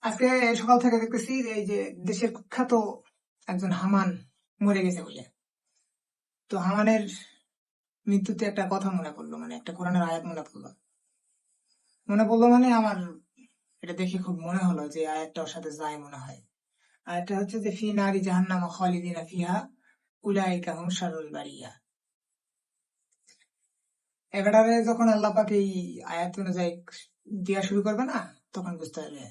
আজকে সকাল থেকে দেখতেছি যে এই যে দেশের কুখ্যাত একজন হামান মরে গেছে বলে। তো হামানের মৃত্যুতে একটা কথা মনে পড়লো, মানে একটা কোরআনের আয়াত মনে পড়লো মানে আমার এটা দেখে খুব মনে হলো যে আয়াতটা ওর সাথে যায় মনে হয়। আয়াতটা হচ্ছে যে ফি নারি জাহান্নাম খালিদিনা ফিহা উলাইকা হুম শাররুল বারিয়া। এবারে যখন আল্লাহ পাক এই আয়াত অনুযায়ী দেওয়া শুরু করবে না, তখন বুঝতে পারবে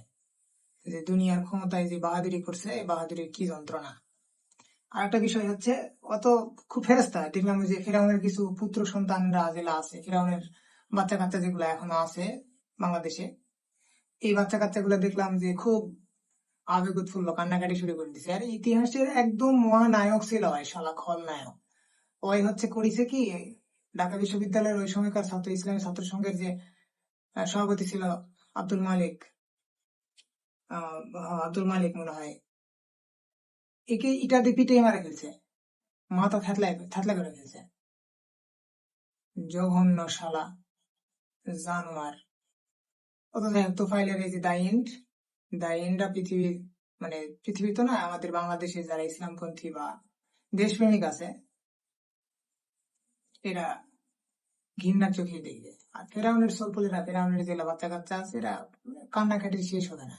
যে দুনিয়ার ক্ষমতায় যে বাহাদুরি করছে, এই বাহাদুরির কি যন্ত্রণা। আর একটা বিষয় হচ্ছে, অত খুব ফেরেস্তা দেখলাম যে ফেরাউনের কিছু পুত্র সন্তানরা যেগুলা আছে, ফেরাউনের বাচ্চা কাচ্চা যেগুলো এখনো আছে বাংলাদেশে, এই বাচ্চা কাচ্চাগুলো দেখলাম যে খুব আবেগ উৎফুল্ল কান্নাকাটি শুরু করে দিছে। আর ইতিহাসের একদম মহানায়ক ছিল ওই শালা খলনায়ক। ওই হচ্ছে করেছে কি, ঢাকা বিশ্ববিদ্যালয়ের ওই সময়কার ছাত্র ইসলামী ছাত্র সংঘের যে সভাপতি ছিল আব্দুল মালিক, আব্দুল মালিক মনে হয়, একে ইটা দিয়ে পিটিয়ে মারা ফেলছে, মাথা থাতলা থাতলা করে ফেলছে। জঘন্য শালা, জানোয়ার। অথচ তোফাইলের এই যে দা এন্ডটা পৃথিবীর, মানে পৃথিবী তো না, আমাদের বাংলাদেশে যারা ইসলামপন্থী বা দেশপ্রেমিক আছে, এরা ঘৃণার চোখে দেখবে। আর ফেরাউনের সলপলেরা, ফেরাউনের যে বাচ্চা কাচ্চা আছে, এরা কান্নাকাটির শেষ হবে না।